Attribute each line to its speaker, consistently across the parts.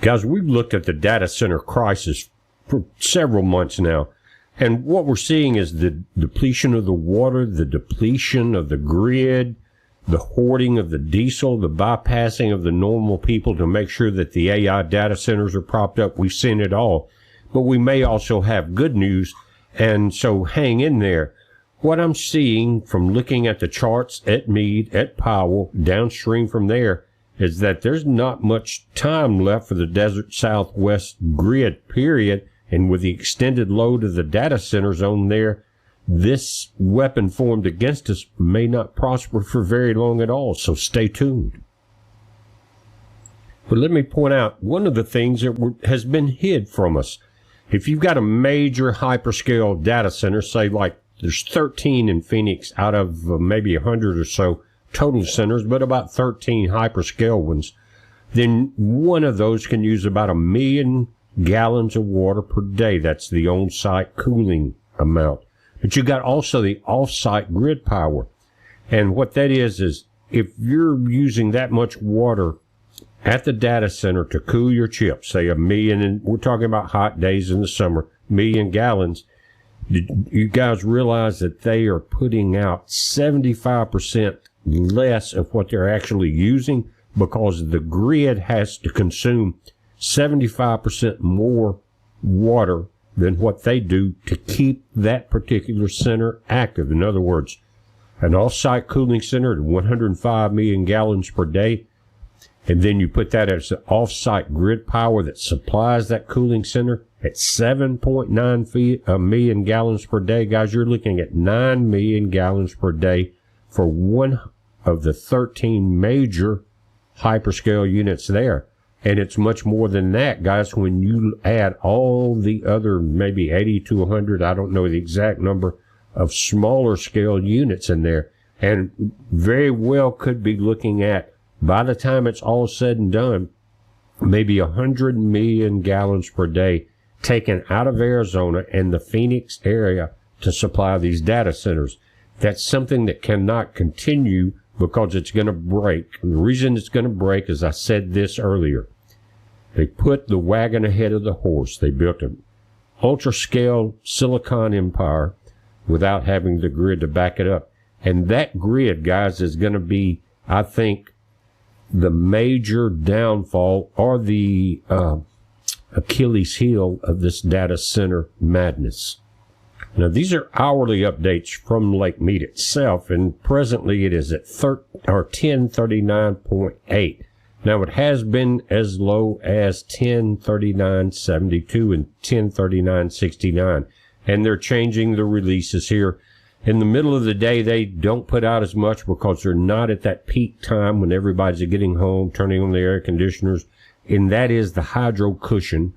Speaker 1: Guys, we've looked at the data center crisis for several months now, and what we're seeing is the depletion of the water, the depletion of the grid, the hoarding of the diesel, the bypassing of the normal people to make sure that the AI data centers are propped up. We've seen it all. But we may also have good news, and so hang in there. What I'm seeing from looking at the charts at Mead, at Powell, downstream from there, is that there's not much time left for the Desert Southwest grid, period. And with the extended load of the data centers on there, this weapon formed against us may not prosper for very long at all, so stay tuned. But let me point out one of the things that has been hid from us. If you've got a major hyperscale data center, say like there's 13 in Phoenix out of maybe 100 or so total centers, but about 13 hyperscale ones, then one of those can use about 1 million gallons of water per day. That's the on-site cooling amount. But you got also the off-site grid power. And what that is if you're using that much water at the data center to cool your chips, say 1 million, and we're talking about hot days in the summer, 1 million gallons, you guys realize that they are putting out 75% less of what they're actually using because the grid has to consume 75% more water than what they do to keep that particular center active. In other words, an off-site cooling center at 105 million gallons per day, and then you put that as the off-site grid power that supplies that cooling center at 7.9 million gallons per day. Guys, you're looking at 9 million gallons per day for one of the 13 major hyperscale units there. And it's much more than that, guys, when you add all the other maybe 80 to 100, I don't know the exact number, of smaller scale units in there. And very well could be looking at, by the time it's all said and done, maybe 100 million gallons per day taken out of Arizona and the Phoenix area to supply these data centers. That's something that cannot continue because it's going to break. And the reason it's going to break, as I said this earlier, they put the wagon ahead of the horse. They built an ultra-scale silicon empire without having the grid to back it up. And that grid, guys, is going to be, I think, the major downfall or the Achilles heel of this data center madness. Now, these are hourly updates from Lake Mead itself, and presently it is at 1039.8. Now, it has been as low as 1039.72 and 1039.69, and they're changing the releases here. In the middle of the day, they don't put out as much because they're not at that peak time when everybody's getting home, turning on the air conditioners, and that is the hydro cushion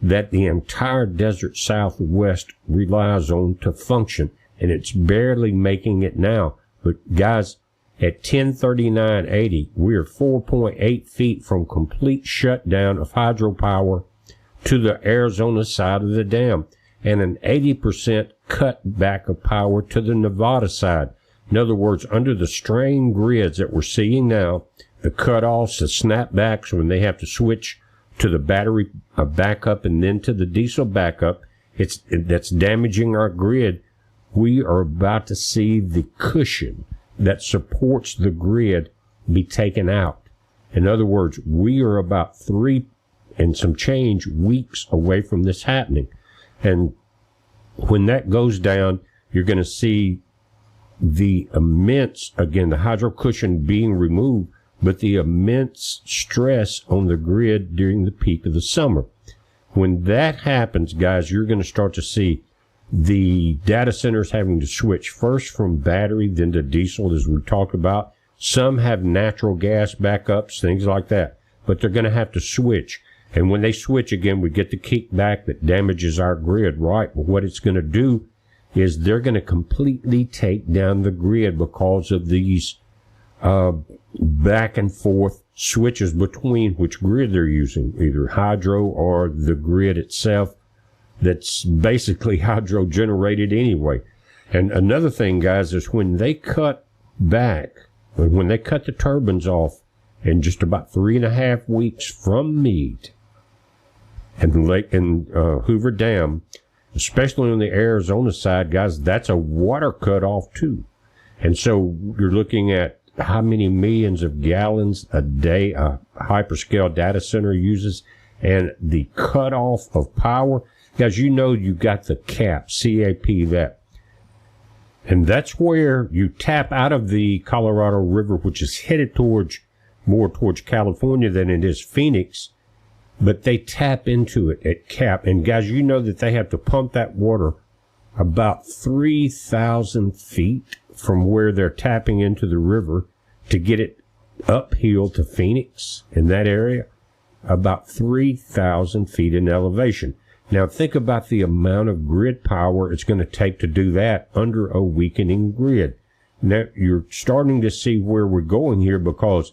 Speaker 1: that the entire desert Southwest relies on to function, and it's barely making it now. But guys, at 1039.80, we are 4.8 feet from complete shutdown of hydropower to the Arizona side of the dam, and an 80% cut back of power to the Nevada side. In other words, under the strained grids that we're seeing now, the cutoffs, the snapbacks when they have to switch to the battery backup and then to the diesel backup, that's damaging our grid. We are about to see the cushion that supports the grid be taken out. In other words, we are about 3 and some change weeks away from this happening. And when that goes down, you're going to see the immense, again, the hydro cushion being removed, but the immense stress on the grid during the peak of the summer. When that happens, guys, you're going to start to see the data centers having to switch first from battery, then to diesel, as we talked about. Some have natural gas backups, things like that, but they're going to have to switch. And when they switch again, we get the kickback that damages our grid, right? But what it's going to do is they're going to completely take down the grid because of these back and forth switches between which grid they're using, either hydro or the grid itself that's basically hydro generated anyway. And another thing, guys, is when they cut back, when they cut the turbines off in just about 3.5 weeks from Mead, and Hoover Dam, especially on the Arizona side, guys, that's a water cutoff too. And so you're looking at how many millions of gallons a day a hyperscale data center uses, and the cutoff of power. Guys, you know you've got the CAP, that. And that's where you tap out of the Colorado River, which is headed more towards California than it is Phoenix. But they tap into it at CAP. And guys, you know that they have to pump that water about 3,000 feet from where they're tapping into the river to get it uphill to Phoenix in that area, about 3,000 feet in elevation. Now think about the amount of grid power it's going to take to do that under a weakening grid. Now you're starting to see where we're going here, because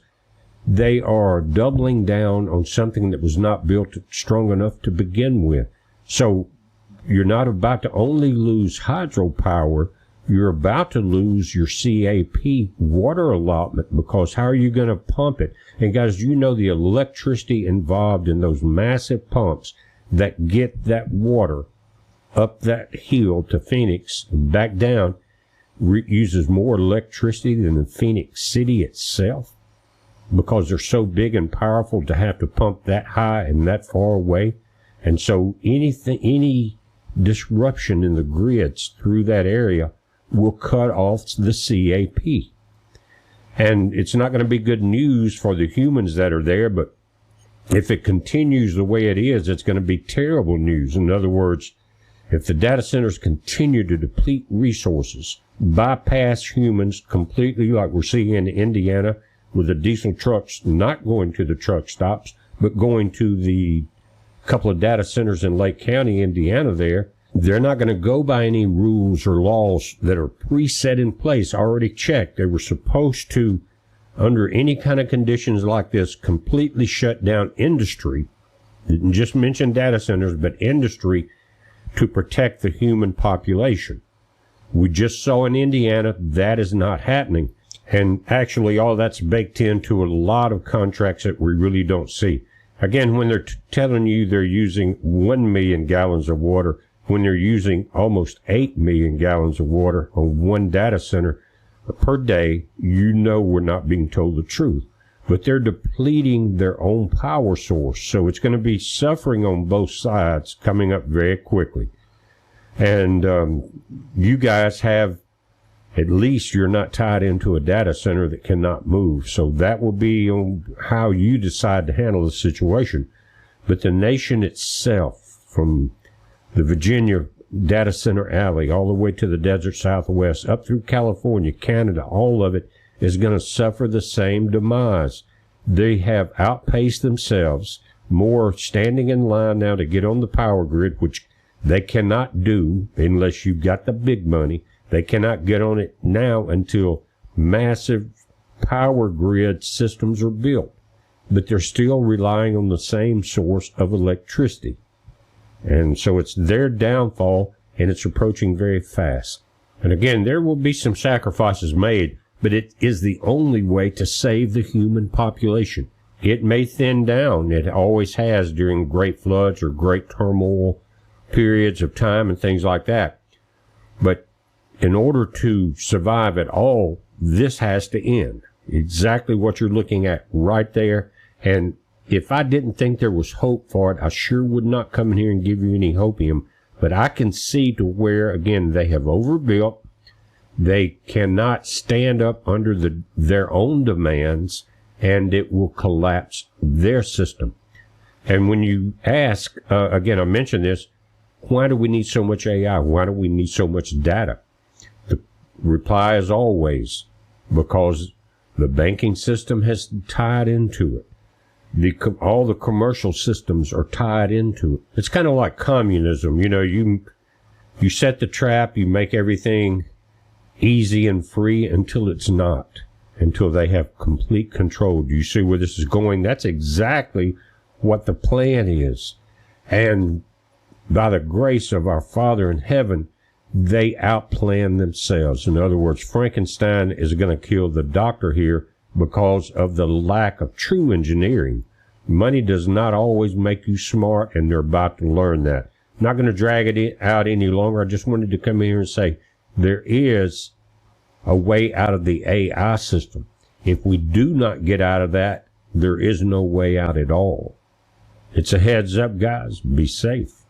Speaker 1: they are doubling down on something that was not built strong enough to begin with. So you're not about to only lose hydropower, you're about to lose your CAP water allotment, because how are you going to pump it? And guys, you know the electricity involved in those massive pumps that get that water up that hill to Phoenix and back down uses more electricity than the Phoenix city itself, because they're so big and powerful to have to pump that high and that far away. And so any disruption in the grids through that area will cut off the CAP. And it's not going to be good news for the humans that are there, but if it continues the way it is, it's going to be terrible news. In other words, if the data centers continue to deplete resources, bypass humans completely, like we're seeing in Indiana, with the diesel trucks not going to the truck stops, but going to the couple of data centers in Lake County, Indiana there, they're not going to go by any rules or laws that are preset in place, already checked. They were supposed to, under any kind of conditions like this, completely shut down industry. Didn't just mention data centers, but industry, to protect the human population. We just saw in Indiana that is not happening. And actually, all that's baked into a lot of contracts that we really don't see. Again, when they're telling you they're using 1 million gallons of water, when they're using almost 8 million gallons of water on one data center per day, you know we're not being told the truth. But they're depleting their own power source, so it's going to be suffering on both sides coming up very quickly. And you guys have, at least you're not tied into a data center that cannot move. So that will be on how you decide to handle the situation. But the nation itself, from the Virginia data center alley all the way to the desert Southwest, up through California, Canada, all of it is going to suffer the same demise. They have outpaced themselves, more standing in line now to get on the power grid, which they cannot do unless you've got the big money. They cannot get on it now until massive power grid systems are built. But they're still relying on the same source of electricity. And so it's their downfall, and it's approaching very fast. And again, there will be some sacrifices made, but it is the only way to save the human population. It may thin down. It always has during great floods or great turmoil periods of time and things like that. But in order to survive at all, this has to end. Exactly what you're looking at right there. And if I didn't think there was hope for it, I sure would not come in here and give you any hopium. But I can see to where, again, they have overbuilt. They cannot stand up under their own demands, and it will collapse their system. And when you ask, again, I mentioned this, why do we need so much AI? Why do we need so much data? The reply is always because the banking system has tied into it. All the commercial systems are tied into it. It's kind of like communism. You know, you set the trap, you make everything easy and free until it's not, until they have complete control. Do you see where this is going? That's exactly what the plan is. And by the grace of our Father in heaven, they outplan themselves. In other words, Frankenstein is going to kill the doctor here because of the lack of true engineering Money does not always make you smart, and they're about to learn that. I'm not going to drag it out any longer. I just wanted to come here and say there is a way out of the AI system. If we do not get out of that, there is no way out at all. It's a heads up, guys. Be safe.